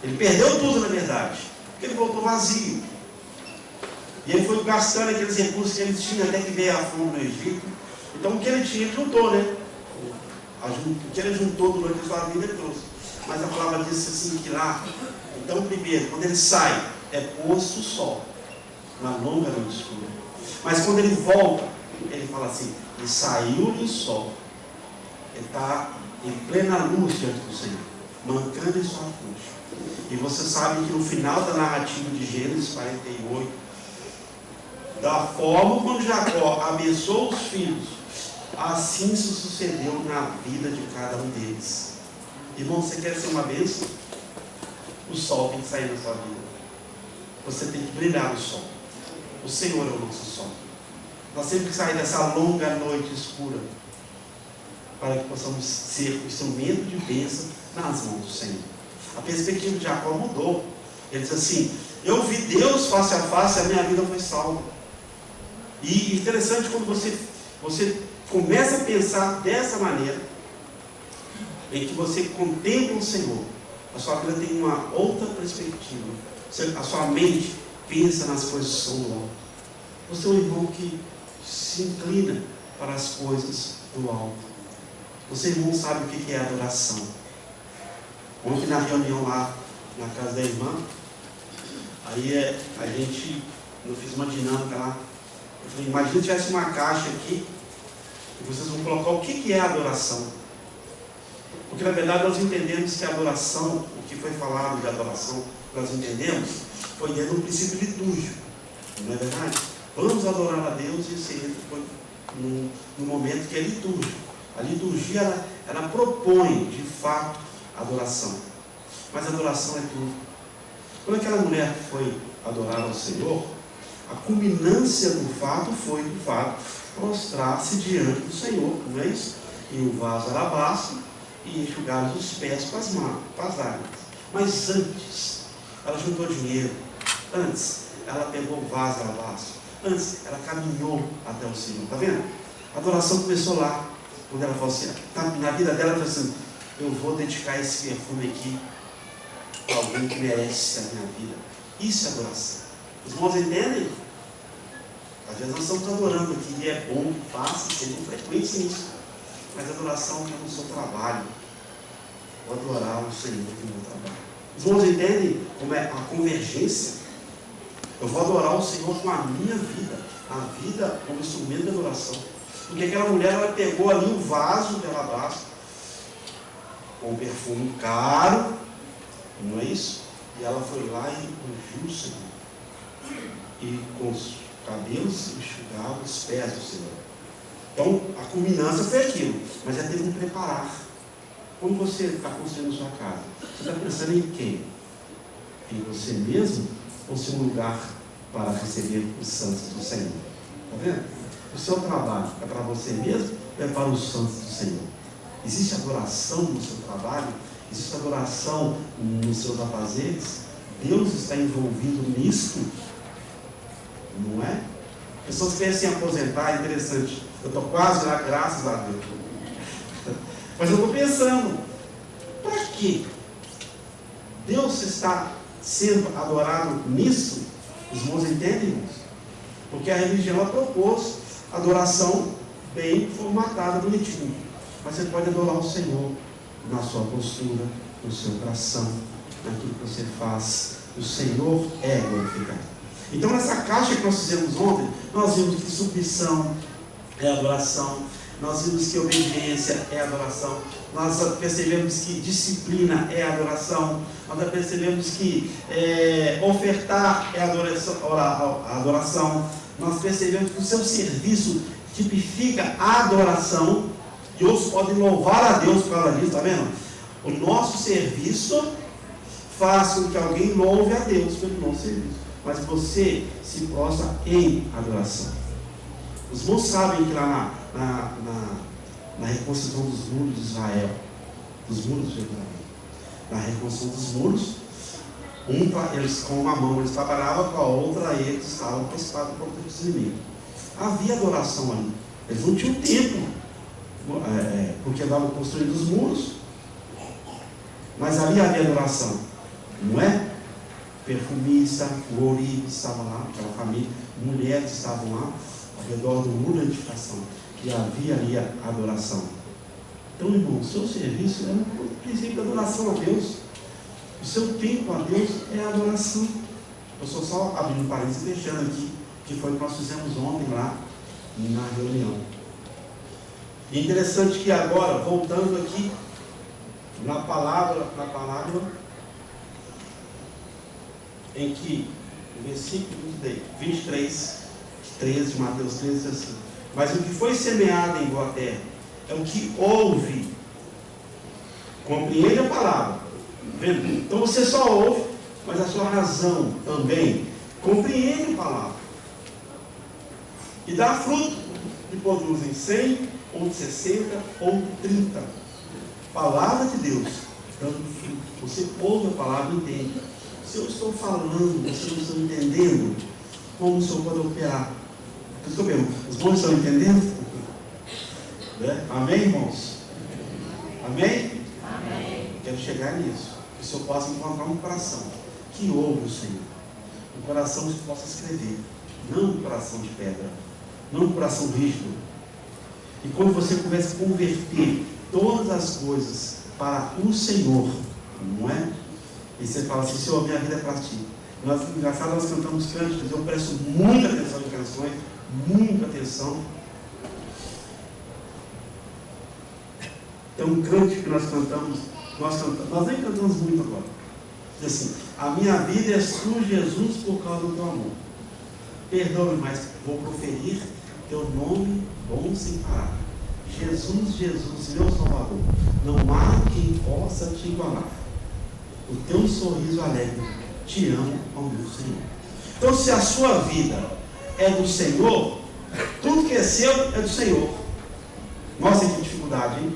ele perdeu tudo na verdade, porque ele voltou vazio. E ele foi gastando aqueles recursos que ele tinha até que veio a fome no Egito. Então o que ele tinha, ele juntou, né? O que ele juntou durante a sua vida, ele trouxe. Mas a palavra diz assim que lá, então primeiro, quando ele sai, é posto o sol, na longa noite escura. Mas quando ele volta, ele fala assim, e saiu-lhe o sol. Ele está em plena luz diante do Senhor, mancando em sua cruz. E você sabe que no final da narrativa de Gênesis 48, da forma como Jacó abençoou os filhos, assim se sucedeu na vida de cada um deles. Irmão, você quer ser uma bênção? O sol tem que sair da sua vida. Você tem que brilhar no sol. O Senhor é o nosso sol. Nós temos que sair dessa longa noite escura, para que possamos ser o instrumento de bênção nas mãos do Senhor. A perspectiva de Jacó mudou. Ele diz assim, eu vi Deus face a face, a minha vida foi salva. E interessante quando você começa a pensar dessa maneira, em que você contempla o Senhor, a sua vida tem uma outra perspectiva. A sua mente pensa nas coisas que são do alto. Você é um irmão que se inclina para as coisas do alto. Você, irmão, sabe o que é adoração. Ontem na reunião lá na casa da irmã, aí eu fiz uma dinâmica lá. Eu falei, imagina se tivesse uma caixa aqui, e vocês vão colocar o que é adoração. Porque na verdade nós entendemos que a adoração, o que foi falado de adoração, nós entendemos, foi dentro do princípio litúrgico. Não é verdade? Vamos adorar a Deus e isso entra no momento que é litúrgico. A liturgia, ela propõe, de fato, adoração. Mas adoração é tudo. Quando aquela mulher foi adorar ao Senhor, a culminância do fato foi, de fato, prostrar-se diante do Senhor, não é isso? E o vaso alabastro e enxugar os pés com as lágrimas. Mas antes, ela juntou dinheiro. Antes, ela pegou o vaso alabastro. Antes, ela caminhou até o Senhor. Está vendo? A adoração começou lá. Quando ela falou assim, na vida dela, ela falou assim, eu vou dedicar esse perfume aqui a alguém que merece a minha vida. Isso é adoração. Os irmãos entendem? Às vezes nós estamos adorando aqui e é bom que faça, seja frequente nisso. Mas a adoração é no seu trabalho. Vou adorar o Senhor no meu trabalho. Os irmãos entendem como é a convergência? Eu vou adorar o Senhor com a minha vida. A vida como instrumento de adoração. Porque aquela mulher, ela pegou ali um vaso de alabastro com um perfume caro, não é isso? E ela foi lá e ungiu o Senhor. E com os cabelos enxugava os pés do Senhor. Então, a culminância foi aquilo, mas já teve um preparar. Quando você está construindo sua casa, você está pensando em quem? Em você mesmo ou ser um lugar para receber os santos do Senhor? Está vendo? O seu trabalho é para você mesmo ou é para os santos do Senhor? Existe adoração no seu trabalho? Existe adoração nos seus afazeres? Deus está envolvido nisso? Não é? Pessoas pensam em aposentar, é interessante. Eu estou quase lá, graças a Deus. Mas eu estou pensando, para quê? Deus está sendo adorado nisso? Os irmãos entendem isso? Porque a religião ela propôs adoração bem formatada, bonitinho. Mas você pode adorar o Senhor na sua postura, no seu coração, naquilo que você faz. O Senhor é glorificado. Então, nessa caixa que nós fizemos ontem, nós vimos que submissão é adoração, nós vimos que obediência é adoração, nós percebemos que disciplina é adoração, nós percebemos que ofertar é adoração, nós percebemos que o seu serviço tipifica a adoração, e outros podem louvar a Deus por causa disso, está vendo? O nosso serviço faz com que alguém louve a Deus pelo nosso serviço, mas você se prostra em adoração. Os irmãos sabem que lá na reconstrução dos muros de Israel, dos muros de Jerusalém, na reconstrução dos muros, Eles, com uma mão eles trabalhavam, com a outra eles estavam com a espada contra os inimigos. Havia adoração ali. Eles não tinham tempo, porque estavam construindo os muros, mas ali havia adoração, não é? Perfumista, o ourive estava lá, aquela família, mulheres estavam lá, ao redor do muro da edificação, e havia ali a adoração. Então, irmão, o seu serviço é um princípio de adoração a Deus. O seu tempo a Deus é a adoração. Eu estou só abrindo parênteses e fechando aqui, que foi o que nós fizemos ontem lá na reunião. E interessante que agora, voltando aqui na palavra em que, no versículo 23, 13 de Mateus 13, diz assim: mas o que foi semeado em boa terra é o que ouve, compreende a palavra. Vendo? Então você só ouve, mas a sua razão também compreende a palavra. E dá fruto, que produzem 100, ou de 60, ou de 30. Palavra de Deus, dando fruto. Você ouve a palavra e entende. Se eu estou falando, você não está entendendo, como o Senhor pode operar? Por isso que eu pergunto, os irmãos estão entendendo? Amém, irmãos? Amém? Amém. Quero chegar nisso. Que o Senhor possa encontrar um coração que ouve o Senhor. Um coração que possa escrever. Não um coração de pedra. Não um coração rígido. E quando você começa a converter todas as coisas para o Senhor, não é? E você fala assim: Senhor, minha vida é para ti. Engraçado, nós cantamos cânticos, eu presto muita atenção em canções, muita atenção. Tem um cântico que nós nem cantamos muito agora. Diz assim: a minha vida é tu, Jesus, por causa do teu amor. Perdoe, mas vou proferir teu nome bom sem parar. Jesus, Jesus, meu Salvador, não há quem possa te igualar. O teu sorriso alegre, te amo, ó meu Senhor. Então, se a sua vida é do Senhor, tudo que é seu é do Senhor. Nossa, que dificuldade, hein?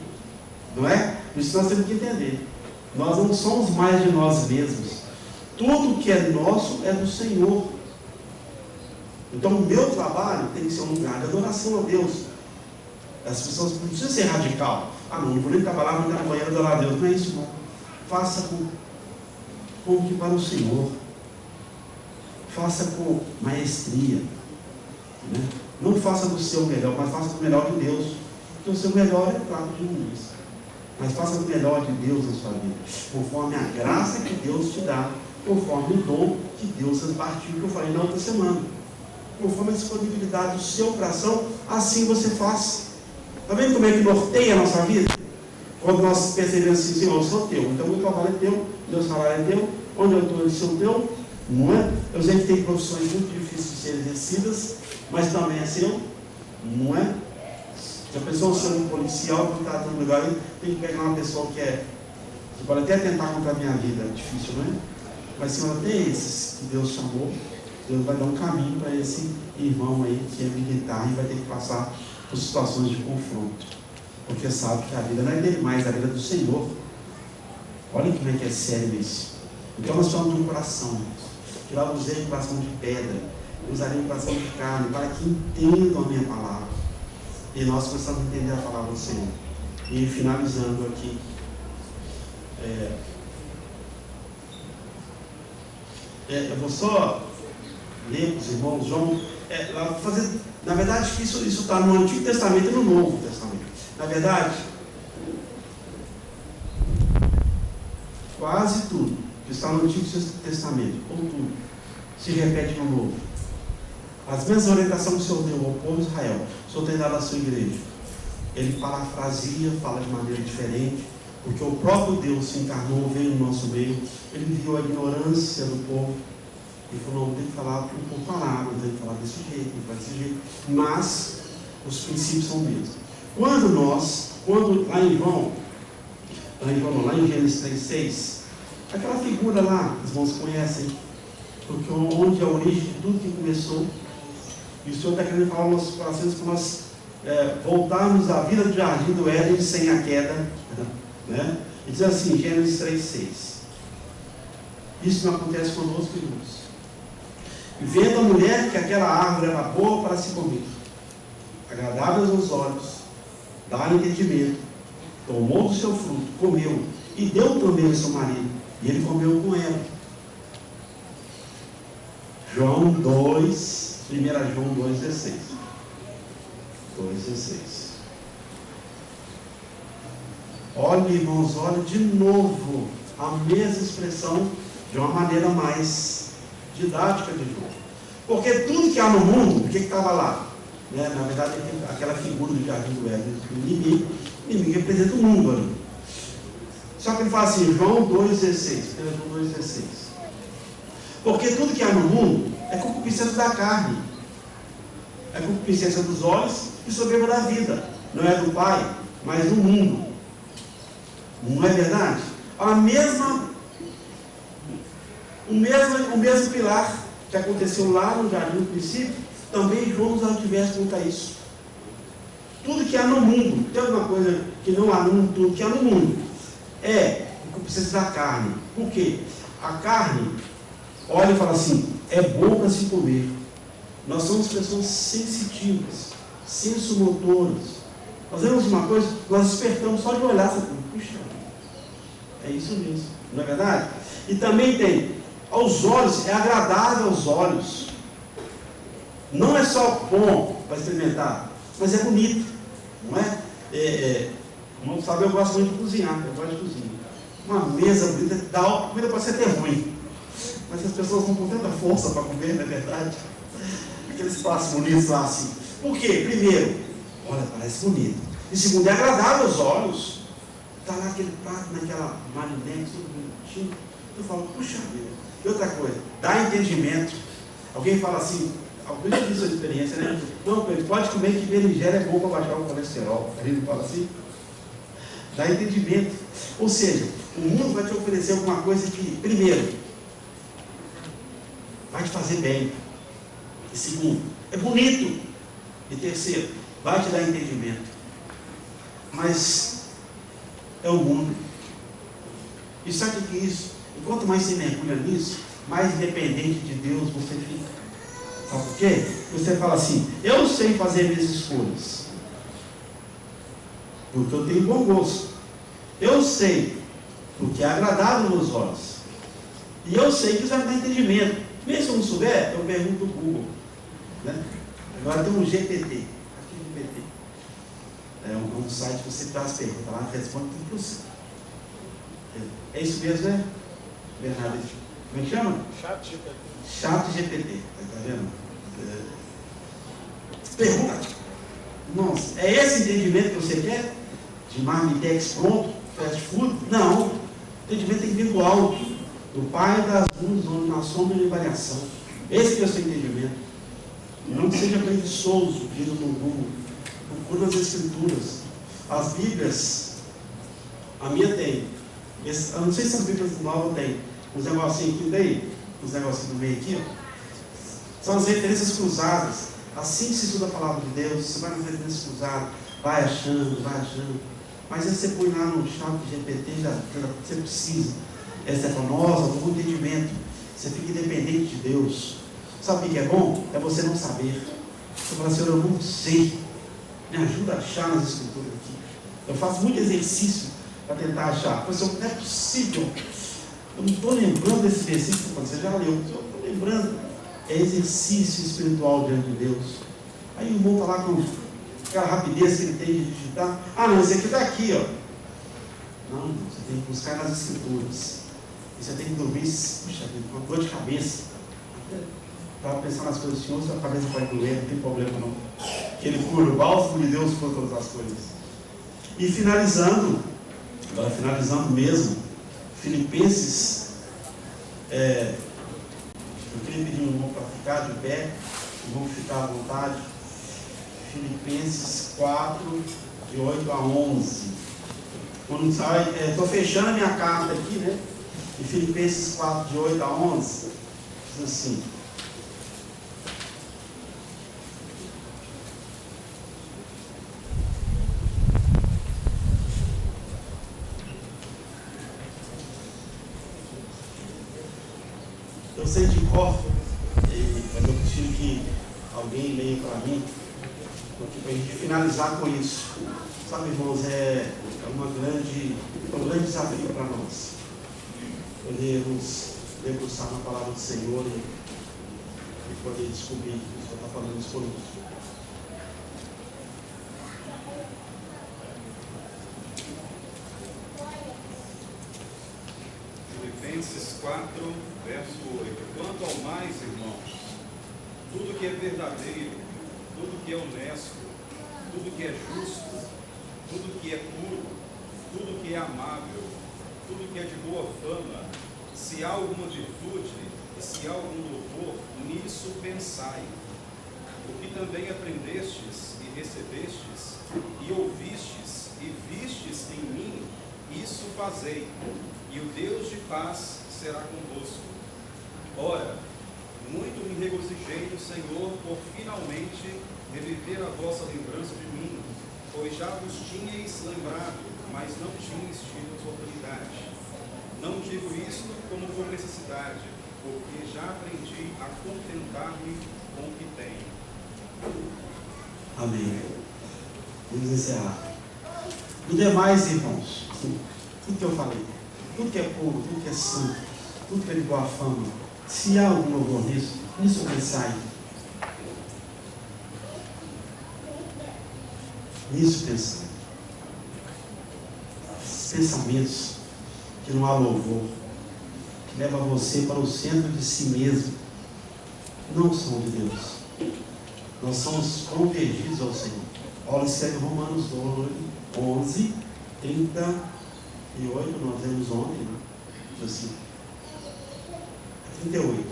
Não é? Isso nós temos que entender. Nós não somos mais de nós mesmos. Tudo que é nosso é do Senhor. Então, o meu trabalho tem que ser um lugar de adoração a Deus. As pessoas não precisam ser radical. Não vou nem trabalhar, vou entrar no banheiro adorar a Deus. Não é isso, não. Faça como que para o Senhor. Faça com maestria. Né? Não faça do seu melhor, mas faça do melhor de Deus. Porque o seu melhor é prato de imundícia. Mas faça do melhor de Deus na sua vida, conforme a graça que Deus te dá, conforme o dom que Deus repartiu, que eu falei na outra semana. Conforme a disponibilidade do seu coração, assim você faz. Está vendo como é que norteia a nossa vida? Quando nós percebemos assim: Senhor, eu sou teu, então meu trabalho é teu, meu salário é teu, onde eu estou, eu sou teu, não é? Eu sei que tem profissões muito difíceis de serem exercidas, mas também é seu, não é? Se a pessoa ser um policial, que está dando lugar, tem que pegar uma pessoa que pode até tentar contra a minha vida, é difícil, não é? Mas se ela tem esses que Deus chamou, Deus vai dar um caminho para esse irmão aí que é militar e vai ter que passar por situações de confronto, porque sabe que a vida não é dele mais, a vida é do Senhor. Olha como é que é sério isso. Então nós somos de um coração, que lá usei um coração de pedra, eu usarei um coração de carne, para que entendam a minha palavra. E nós precisamos entender a palavra do Senhor. E finalizando aqui, eu vou só ler para os irmãos, João, na verdade, que isso está no Antigo Testamento e no Novo Testamento. Na verdade, quase tudo que está no Antigo Testamento, ou tudo, se repete no Novo. As mesmas orientações que o Senhor deu ao povo de Israel, o Senhor tem dado à sua igreja. Ele parafrasia, fala de maneira diferente, porque o próprio Deus se encarnou, veio no nosso meio, ele viu a ignorância do povo, e falou: não, tem que falar um pouco parábola, tem que falar desse jeito, tem que falar desse jeito, mas os princípios são os mesmos. Quando lá em Gênesis 3:6, aquela figura lá, os irmãos conhecem, porque onde é a origem de tudo que começou, e o Senhor está querendo falar nos nossos corações para nós voltarmos à vida do jardim do Éden sem a queda, né? E diz assim, Gênesis 3:6: Isso não acontece conosco, irmãos. E vendo a mulher que aquela árvore era boa para se comer, agradável aos olhos, dá entendimento, tomou do seu fruto, comeu, e deu também ao seu marido, e ele comeu com ela. João 2, 1 João 2,16. 2,16. Olha, irmãos, olha de novo a mesma expressão de uma maneira mais didática de João. Porque tudo que há no mundo, o que estava lá? Né? Na verdade, aquela figura do jardim do Éden, o inimigo representa o mundo ali. Só que ele fala assim, João 2,16. João 2,16. Porque tudo que há no mundo é concupiscência da carne, é concupiscência dos olhos e soberba da vida. Não é do Pai, mas do mundo. Não é verdade? O mesmo pilar que aconteceu lá no jardim no princípio, também João nos adverte contra isso. Tudo que há no mundo, tem alguma coisa que não há no mundo, tudo que há no mundo é concupiscência da carne. Por quê? A carne, olha e fala assim, é bom para se comer. Nós somos pessoas sensitivas, sensomotoras. Nós vemos uma coisa, nós despertamos só de olhar, puxa, é isso mesmo, não é verdade? E também tem, aos olhos, é agradável aos olhos. Não é só bom para experimentar, mas é bonito, não é? Como sabe, eu gosto muito de cozinhar, eu gosto de cozinhar. Uma mesa bonita, a comida pode ser até ruim, mas as pessoas não com tanta força para comer, não é verdade? Aqueles pratos bonitos lá assim. Por quê? Primeiro, olha, parece bonito. E segundo, é agradável aos olhos. Está lá aquele prato, naquela marinete, tudo bonitinho. Eu falo, puxa vida. E outra coisa, dá entendimento. Alguém fala assim, alguém já viu sua experiência, né? Não, Pedro, pode comer que berinjela é bom para baixar o colesterol. Aí ele fala assim, dá entendimento. Ou seja, o mundo vai te oferecer alguma coisa que, primeiro, vai te fazer bem. E segundo, é bonito. E terceiro, vai te dar entendimento. Mas é o mundo. E sabe o que é isso? E quanto mais você mergulha nisso, mais independente de Deus você fica. Sabe por quê? Você fala assim, eu sei fazer minhas escolhas. Porque eu tenho bom gosto. Eu sei porque é agradável nos olhos. E eu sei que isso vai me dar entendimento. Mesmo se eu não souber, eu pergunto ao Google. Né? Agora tem um GPT. Aqui no GPT. É um site que você faz perguntas lá, responde tudo para você. É isso mesmo, né? Bernardo, como é que chama? Chat GPT. Está vendo? Pergunta. Nossa, é esse entendimento que você quer? De marmitex pronto? Fast food? Não. O entendimento tem que vir do alto. Do Pai das luzes, onde na sombra e variação. Esse que é o seu entendimento. Não seja preguiçoso, diz no Google. Procura nas Escrituras. As Bíblias, a minha tem. Eu não sei se as Bíblias novas tem. Os negocinhos aqui daí, os negocinhos do meio aqui, ó, são as referências cruzadas. Assim que se estuda a palavra de Deus, você vai nas referências cruzadas, vai achando. Mas aí você põe lá no chat GPT, você precisa. Essa é famosa, com entendimento. Você fica independente de Deus. Sabe o que é bom? É você não saber. Você fala, Senhor, eu não sei. Me ajuda a achar nas Escrituras aqui. Eu faço muito exercício para tentar achar. Mas não é possível. Eu não estou lembrando desse versículo quando você já leu. Eu estou lembrando. É exercício espiritual diante de Deus. Aí o irmão está lá com aquela rapidez que ele tem de digitar. Ah, não, esse aqui está aqui, ó. Não, você tem que buscar nas Escrituras. E você tem que dormir, puxa, com uma dor de cabeça. Para pensar nas coisas do Senhor, sua cabeça vai doer, não tem problema não. Que Ele cura, o bálsamo de Deus por todas as coisas. E finalizando, agora finalizando mesmo, Filipenses, eu queria pedir um irmão para ficar de pé, vamos ficar à vontade. Filipenses 4, de 8 a 11. Quando sai, estou fechando a minha carta aqui, né? E Filipenses 4, de 8 a 11, diz assim: Eu sei de cor, mas eu preciso que alguém leia para mim, para a gente finalizar com isso. Sabe, irmãos, é um grande desafio para nós podermos debruçar na palavra do Senhor e poder descobrir que o Senhor está falando isso conosco. Filipenses 4, verso 8. Quanto ao mais, irmãos, tudo que é verdadeiro, tudo que é honesto, tudo que é justo, tudo que é puro, tudo que é amável, tudo que é de boa fama, se há alguma virtude e se há algum louvor, nisso pensai. O que também aprendestes e recebestes e ouvistes e vistes em mim, isso fazei, e o Deus de paz será convosco. Ora, muito me regozijei no Senhor por finalmente reviver a vossa lembrança de mim, pois já vos tinhais lembrado, mas não tinhais tido oportunidade. Não digo isto como por necessidade, porque já aprendi a contentar-me com o que tenho. Amém. Vamos encerrar. Do demais, irmãos, tudo que eu falei, tudo que é puro, tudo que é santo, tudo que é de boa fama, se há algum louvor nisso pensai. Nisso pensai. Pensamentos que não há louvor, que leva você para o centro de si mesmo, não são de Deus. Nós somos convertidos ao Senhor. Paulo escreve Romanos 11, 38, nós vemos ontem, né? Assim, 38.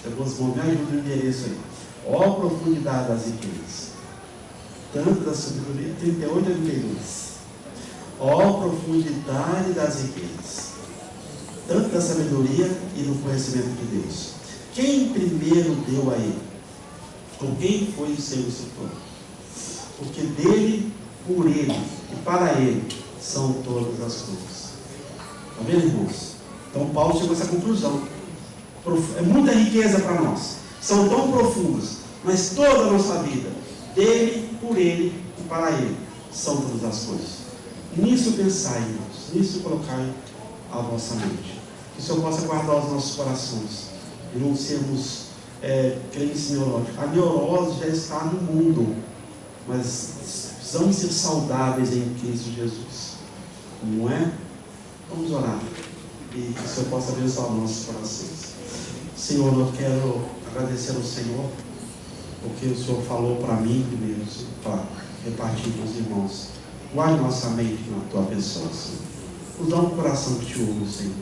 Alguns vão me ajudar no endereço aí. Ó a profundidade das riquezas, tanto da sabedoria, 38 a 32. Ó a profundidade das riquezas, tanto da sabedoria e do conhecimento de Deus. Quem primeiro deu a ele? Ou quem foi o seu instrutor? Porque dele, por ele e para ele são todas as coisas. Está vendo, irmãos? Então Paulo chegou a essa conclusão. É muita riqueza para nós. São tão profundas, mas toda a nossa vida, dele, por ele e para ele, são todas as coisas. Nisso pensai, irmãos, nisso colocai a vossa mente. Que o Senhor possa guardar os nossos corações e não sermos crentes neuróticos. A neurose já está no mundo, mas precisamos ser saudáveis em Cristo Jesus. Não é? Vamos orar e que o Senhor possa abençoar os nossos corações. Senhor, eu quero agradecer ao Senhor porque o Senhor falou para mim primeiro, para repartir com os irmãos. Guarde nossa mente na tua pessoa, Senhor. Nos dá um coração que te ouve, Senhor.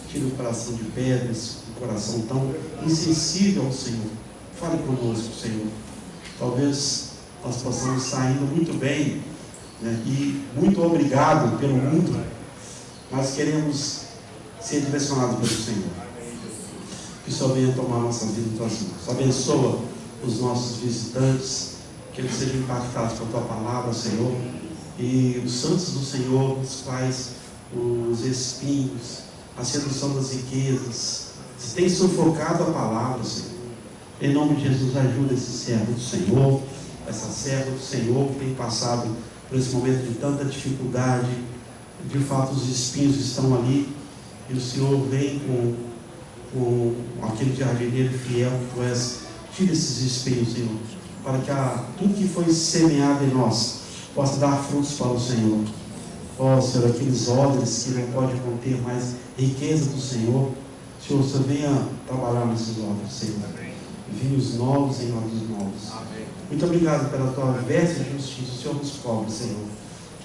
Tira o coração de pedras, um coração tão insensível ao Senhor. Fale conosco, Senhor. Talvez nós possamos estar indo muito bem, né, e muito obrigado pelo mundo, mas queremos ser direcionados pelo Senhor. Que o Senhor venha tomar nossas vidas em tuas mãos. Abençoa os nossos visitantes, que eles sejam impactados com a tua palavra, Senhor. E os santos do Senhor, os quais os espinhos, a sedução das riquezas, se tem sufocado a palavra, Senhor. Em nome de Jesus, ajuda esse servo do Senhor, essa serva do Senhor que tem passado por esse momento de tanta dificuldade. De fato, os espinhos estão ali e o Senhor vem com aquele jardineiro fiel que tu és. Tira esses espinhos, Senhor, para que tudo que foi semeado em nós possa dar frutos para o Senhor. Ó, Senhor, aqueles odres que não podem conter mais riqueza do Senhor, Senhor, o Senhor venha trabalhar nesses odres, Senhor. Vinhos novos em odres novos. Amém. Muito obrigado pela tua veste de justiça. O Senhor nos cobre, Senhor.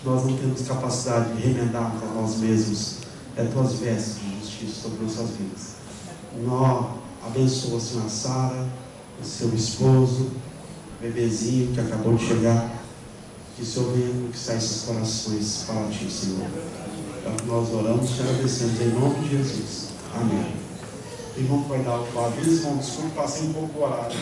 Nós não temos capacidade de remendar para nós mesmos as tuas vestes de justiça sobre nossas vidas. Nós abençoa a senhora Sara, o seu esposo, o bebezinho que acabou de chegar. Que o Senhor venha conquistar esses corações para ti, Senhor. É o que nós oramos e te agradecemos em nome de Jesus. Amém. O irmão que vai dar o palavra, eles vão, desculpa, passei um pouco o horário.